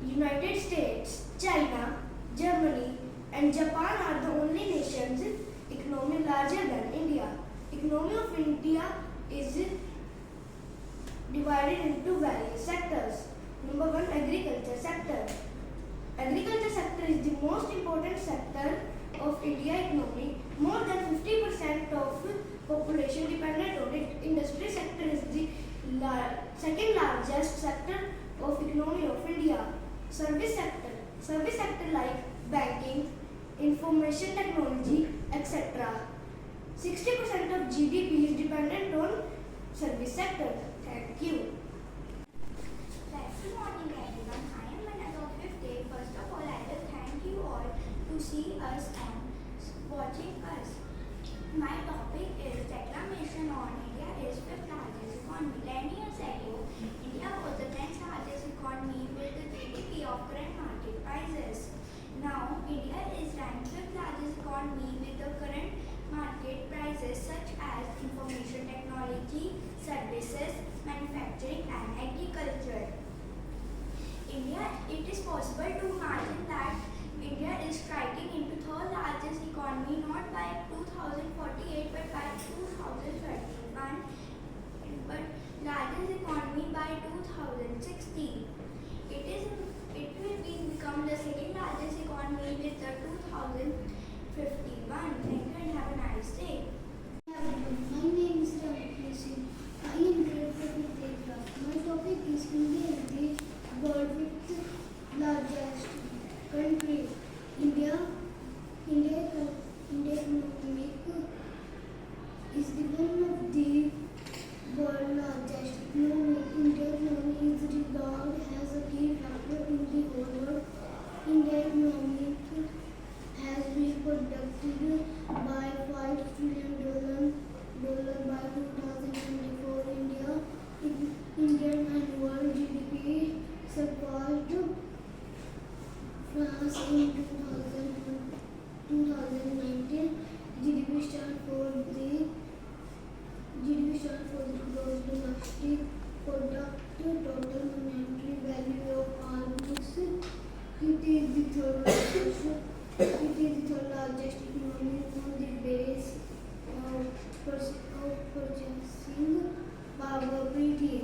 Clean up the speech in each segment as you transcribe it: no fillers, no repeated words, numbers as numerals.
United States, China, Germany, and Japan are the only nations economy larger than India. Economy of India is divided into various sectors. Number one, agriculture sector. Agriculture sector is the most important sector of India economy. More than 50% of population dependent on it. Industry sector is the second largest sector of economy of India. Service sector. Service sector like banking, information technology, etc. 60% of GDP is dependent on service sector. Thank you. Good morning everyone. I am Manada of 5th day. First of all, I will thank you all to see us and watching us. My topic is declaration on India is 5th largest economy. 10 years ago, India was the 10th largest economy with the GDP of current market prices. Now, India is ranked 5th largest economy with the current market prices such as information technology, services, manufacturing and agriculture. It is possible to imagine that India is striking into third largest economy not by 2048 but by 2031, but largest economy by 2060. It will become the second largest economy with the 2051. Thank you and have a nice day. My name is Ravi Singh. I am grade 5th class. My topic is India is the world fifth largest country. India economic is the one of the world largest economy. India economy is regarded as a key factor in the whole world. India economic has been productive by $5 trillion by 2024. Indian annual GDP surpassed France in 2019. GDP stands for the gross domestic product, total monetary value of all goods. It is the third largest economy on the base of purchasing power PTA.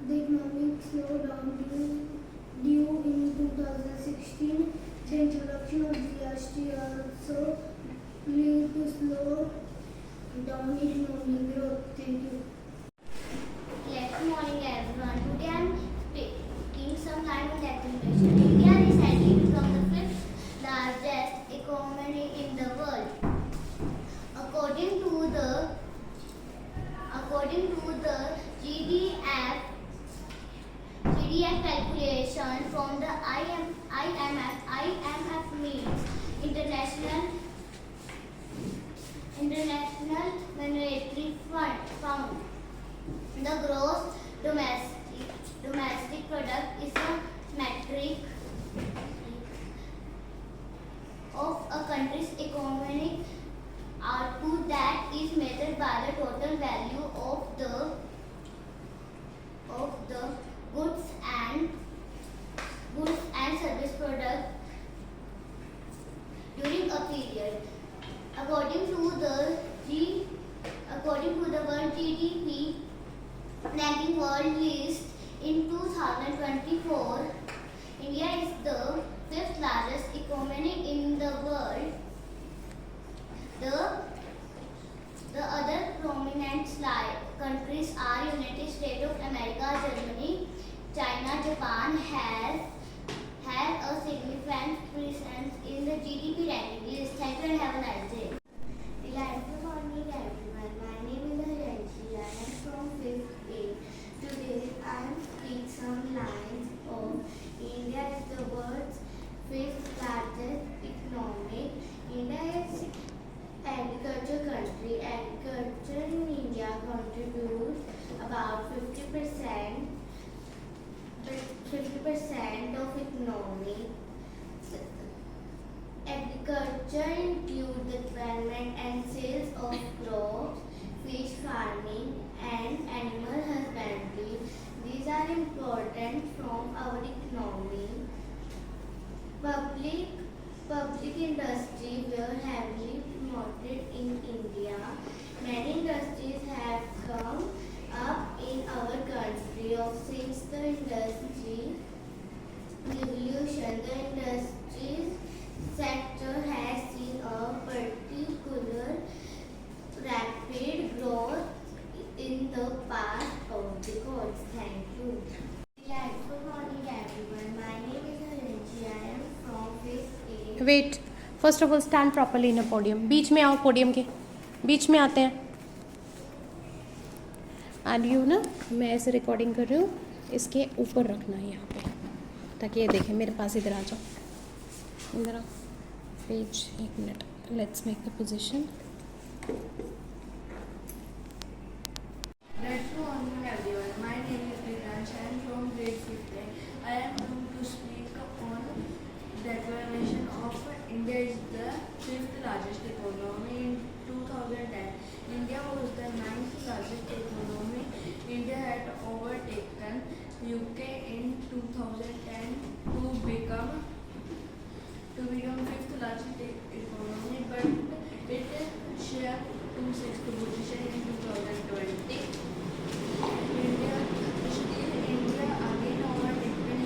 The economic slowdown due in 2016. The introduction of GST also led to slow down economic growth. Thank you. Good morning everyone. Today I am speaking some line on declaration. India is ranking from the 5th largest economy in the world. According to the GDF calculation from the IMF means International Monetary Fund. The gross domestic product is a metric of a country's economic output that is measured by the total value of the goods and service product during a period. According to the World GDP ranking world list in 2024, India is the 5th largest economy in the world. The other prominent countries are United States of America, Germany, China, Japan has a significant presence in the GDP ranking list. Thank you and have a nice day. Good morning everyone. My name is Ayanshi. I am from 5th A. Today I am speaking some lines of India is the world's 5th largest economy. India is agriculture country. Agriculture in India contributes about 50% of economy. Agriculture includes the 12 wait, first of all stand properly इन a podium. बीच में आओ, podium के बीच में आते हैं. And you ना, मैं ऐसे रिकॉर्डिंग कर रही हूँ, इसके ऊपर रखना है यहाँ पे, ताकि ये देखें मेरे पास. इधर आ जाओ, इधर आओ. Page, 1 minute. Let's make the position. Good morning everyone. My name is Vikrant. I am from grade 5th. I am going to speak on declaration of India is the 5th largest economy in 2010. India was the 9th largest economy. India had overtaken UK in 2010 to become 5th largest economy, but it shared to 6th position in 2020. India again overtaken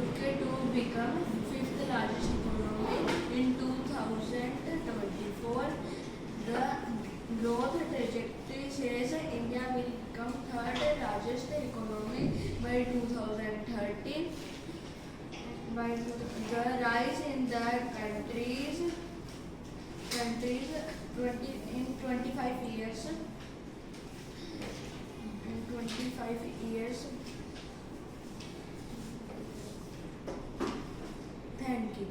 UK to become 5th largest economy in 2024. The growth trajectory says India will become 3rd largest economy by 2030. By the rise in the country's 25 years. In 25 years. Thank you.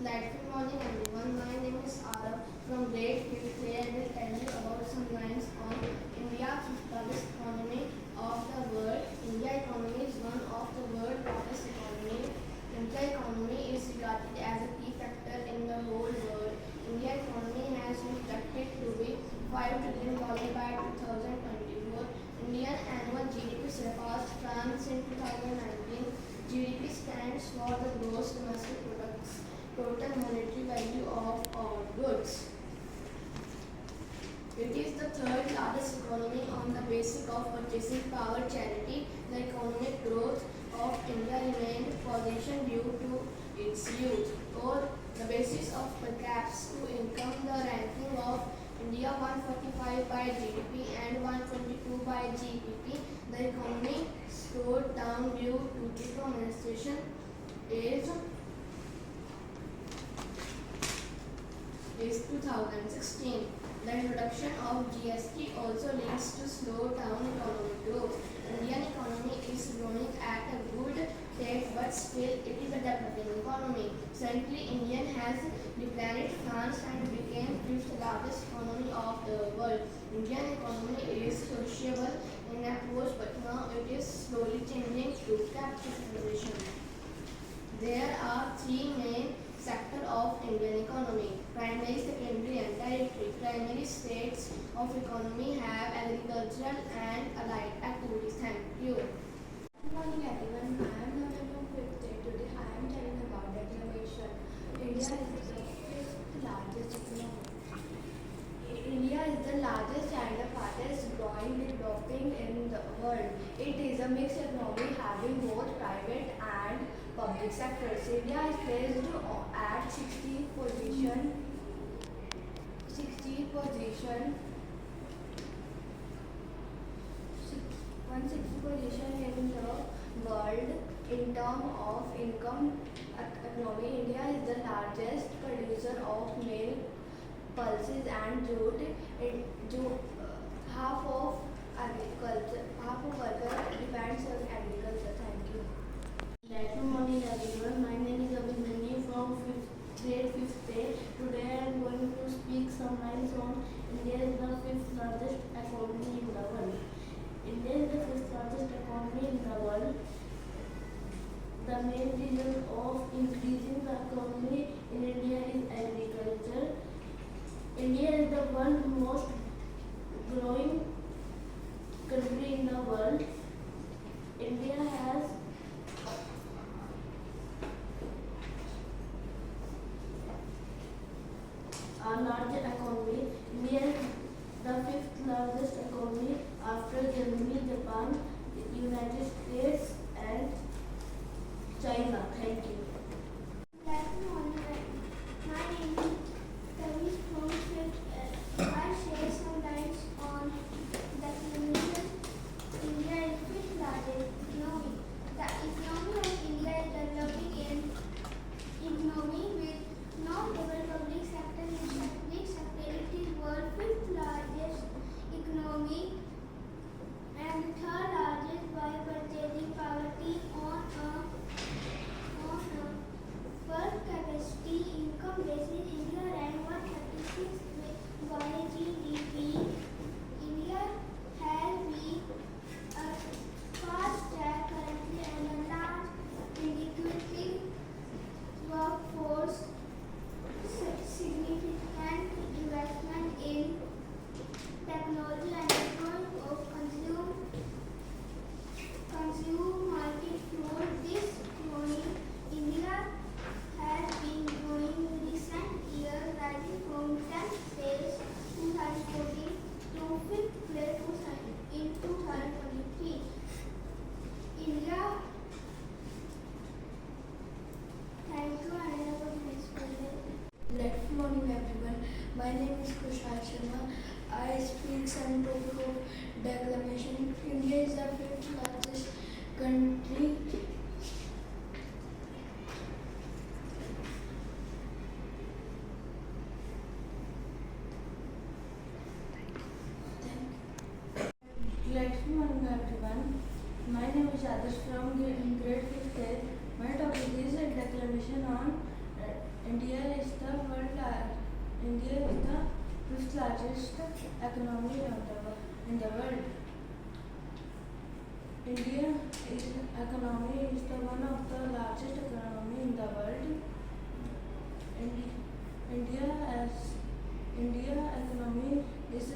Good morning everyone. My name is Arav from grade 5th. I will tell you about some lines on India's largest economy of the world. India economy is one of the world's largest economy. India economy is regarded as a key factor in the whole world. India economy has been projected to be $5 trillion by 2024. Indian annual GDP surpassed France in 2019. GDP stands for the gross domestic products, total monetary value of all goods. It is the 3rd largest economy on the basis of purchasing power parity. The economic growth of India remained position due to its youth. Or the basis of per capita to income, the ranking of India 145 by GDP and 122 by GDP. The economy slowed down due to the administration is 2016. The introduction of GST also leads to slow down economic growth. Indian economy is growing at a good rate, but still it is a developing economy. Currently, India has replenished France and became 5th largest economy of the world. Indian economy is sociable in approach, but now it is slowly changing to capitalization. There are 3 main sectors of Indian economy: primary, secondary and tertiary. Primary states of economy have agricultural and allied activities. Thank you. Good morning everyone. I am Navya from 5th grade. Today I am telling about declaration. India is the 5th largest economy. India is the largest and the fastest growing developing in the world. It is a mixed economy having both private and public sectors. India is placed at 60th position. 160th position in the world in terms of income economy. India is the largest producer of milk, pulses and jute. Half of worker depends on agriculture. Thank you. Good morning everyone. My name is Abhinanyu from grade 5th A. Today I am going to speak some lines on India is the 5th largest economy in the world. India is the 5th largest economy in the world. The main reason of increasing the economy in India is agriculture. India is the world's most growing country in the world. India has a large economy. India is the 5th largest economy after Germany, Japan, United States and China. Thank you. Good morning. My name is Kavi from 5th. I share some lines on declaration. India is 5th largest economy. The economy of India is developing My name is Kushal Sharma. I speak some topic of declamation. India is the fifth largest country. Good morning, everyone. My name is Adarsh from grade 5th A. My topic is a declamation on India is the fifth largest economy in the world. India economy is the one of the largest economy in the world. India economy is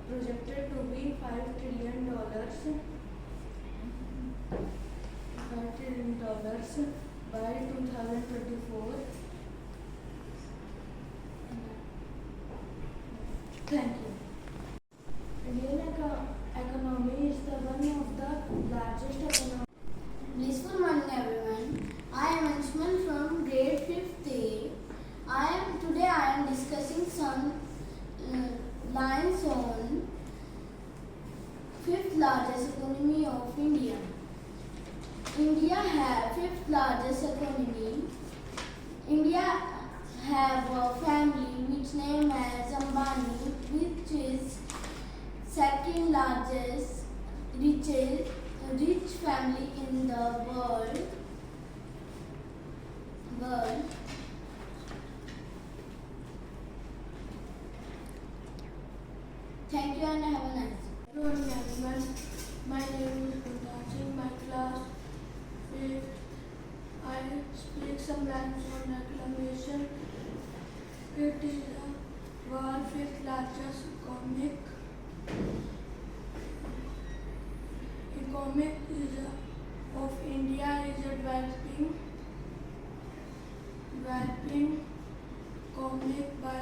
projected to be $5 trillion by 2024. Thank you. Indian economy is the one of the largest economy. Blissful morning, everyone. I am Anshuman from grade 5th A. Today I am discussing some lines on fifth largest economy of India. India have fifth largest economy. India have a family which name as Ambani, which is second largest rich family in the world. Thank you and have a nice day. Hello everyone, my name is Kundaji. In my class, I speak some lines on declamation. It is the world fifth largest economic of India is a developing economic by